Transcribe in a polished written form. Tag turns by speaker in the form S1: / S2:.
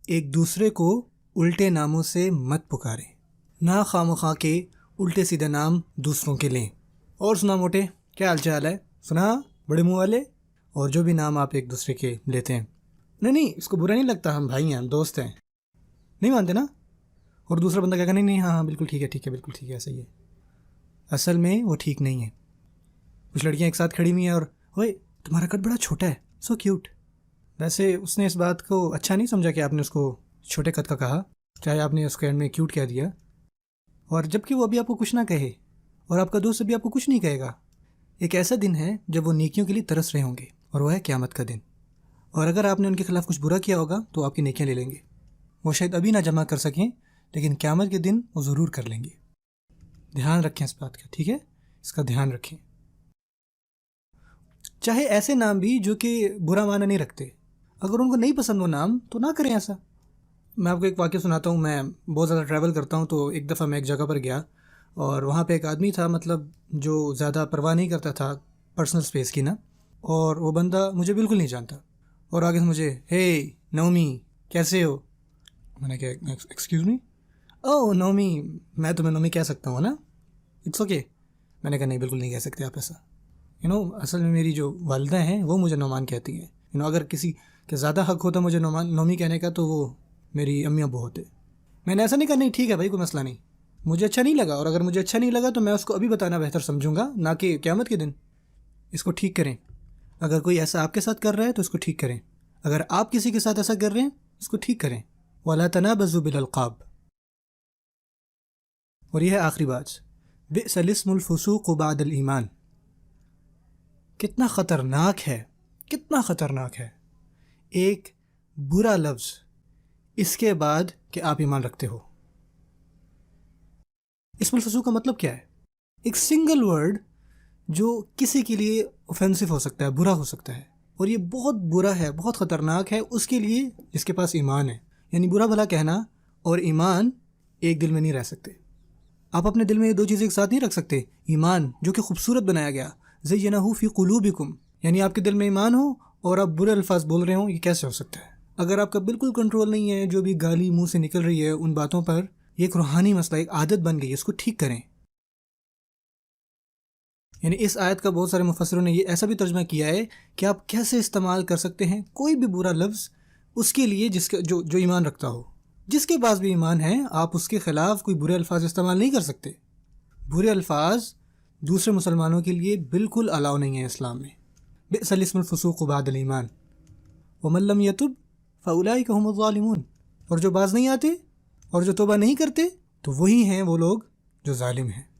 S1: ایک دوسرے کو الٹے ناموں سے مت پکاریں، نہ خواہ مخواہ کے الٹے سیدھے نام دوسروں کے لیں۔ اور سنا موٹے، کیا حال چال ہے؟ سنا بڑے منہ والے، اور جو بھی نام آپ ایک دوسرے کے لیتے ہیں، نہیں اس کو برا نہیں لگتا، ہم بھائی ہیں، ہم دوست ہیں، نہیں مانتے نا؟ اور دوسرا بندہ کہا نہیں ہاں بالکل ٹھیک ہے بالکل ٹھیک ہے، صحیح ہے۔ اصل میں وہ ٹھیک نہیں ہے۔ کچھ لڑکیاں ایک ساتھ کھڑی ہوئی ہیں اور اوئے تمہارا قد بڑا چھوٹا ہے، سو کیوٹ۔ ویسے اس نے اس بات کو اچھا نہیں سمجھا کہ آپ نے اس کو چھوٹے قد کا کہا، چاہے آپ نے اس کے اینڈ میں کیوٹ کہہ دیا، اور جب کہ وہ ابھی آپ کو کچھ نہ کہے اور آپ کا دوست ابھی آپ کو کچھ نہیں کہے گا۔ ایک ایسا دن ہے جب وہ نیکیوں کے لیے ترس رہے ہوں گے، اور وہ ہے قیامت کا دن۔ اور اگر آپ نے ان کے خلاف کچھ برا کیا ہوگا تو آپ کی نیکیاں لے لیں گے۔ وہ شاید ابھی نہ جمع کر سکیں، لیکن قیامت کے دن وہ ضرور کر لیں گے۔ دھیان رکھیں اس بات کا، ٹھیک ہے؟ اس کا دھیان رکھیں۔ چاہے ایسے نام بھی جو کہ برا معنی نہیں رکھتے، اگر ان کو نہیں پسند وہ نام تو نہ کریں ایسا۔ میں آپ کو ایک واقعہ سناتا ہوں۔ میں بہت زیادہ ٹریول کرتا ہوں، تو ایک دفعہ میں ایک جگہ پر گیا اور وہاں پہ ایک آدمی تھا، مطلب جو زیادہ پرواہ نہیں کرتا تھا پرسنل سپیس کی نا، اور وہ بندہ مجھے بالکل نہیں جانتا، اور آگے سے مجھے ہے نومی کیسے ہو؟ میں نے کہا ایکسکیوز می، او نومی، میں تمہیں نومی کہہ سکتا ہوں نا، اٹس اوکے۔ میں نے کہا نہیں بالکل نہیں کہہ سکتے آپ ایسا، اصل میں میری جو والدہ ہیں وہ مجھے نعمان کہتی ہیں، اگر کسی کے زیادہ حق ہوتا مجھے نومی کہنے کا تو وہ میری امی ابو ہوتے۔ میں نے ایسا نہیں کہا، نہیں ٹھیک ہے بھائی کوئی مسئلہ نہیں، مجھے اچھا نہیں لگا، اور اگر مجھے اچھا نہیں لگا تو میں اس کو ابھی بتانا بہتر سمجھوں گا، نہ کہ قیامت کے دن۔ اس کو ٹھیک کریں۔ اگر کوئی ایسا آپ کے ساتھ کر رہا ہے تو اس کو ٹھیک کریں، اگر آپ کسی کے ساتھ ایسا کر رہے ہیں اس کو ٹھیک کریں۔ وَلَا تَنَابَزُوا بِالْأَلْقَابِ۔ اور یہ ہے آخری بات، بئس الاسم الفسوق بعد الایمان۔ کتنا خطرناک ہے، کتنا خطرناک ہے ایک برا لفظ اس کے بعد کہ آپ ایمان رکھتے ہو۔ اسم الفسوق کا مطلب کیا ہے؟ ایک سنگل ورڈ جو کسی کے لیے اوفینسو ہو سکتا ہے، برا ہو سکتا ہے، اور یہ بہت برا ہے، بہت خطرناک ہے اس کے لیے جس کے پاس ایمان ہے۔ یعنی برا بھلا کہنا اور ایمان ایک دل میں نہیں رہ سکتے۔ آپ اپنے دل میں یہ دو چیزیں ایک ساتھ نہیں رکھ سکتے۔ ایمان جو کہ خوبصورت بنایا گیا، زینہ فی قلوبکم، یعنی آپ کے دل میں ایمان ہو اور آپ برے الفاظ بول رہے ہوں، یہ کیسے ہو سکتا ہے؟ اگر آپ کا بالکل کنٹرول نہیں ہے، جو بھی گالی منہ سے نکل رہی ہے ان باتوں پر، یہ ایک روحانی مسئلہ، ایک عادت بن گئی ہے، اس کو ٹھیک کریں۔ یعنی اس آیت کا بہت سارے مفسروں نے یہ ایسا بھی ترجمہ کیا ہے کہ آپ کیسے استعمال کر سکتے ہیں کوئی بھی برا لفظ اس کے لیے جو ایمان رکھتا ہو، جس کے پاس بھی ایمان ہے، آپ اس کے خلاف کوئی برے الفاظ استعمال نہیں کر سکتے۔ برے الفاظ دوسرے مسلمانوں کے لیے بالکل الاؤ نہیں ہے اسلام میں۔ بئس الاسم الفسوق بعد الایمان ومن لم یتب فاولئک هم الظالمون۔ اور جو باز نہیں آتے اور جو توبہ نہیں کرتے تو وہی ہیں وہ لوگ جو ظالم ہیں۔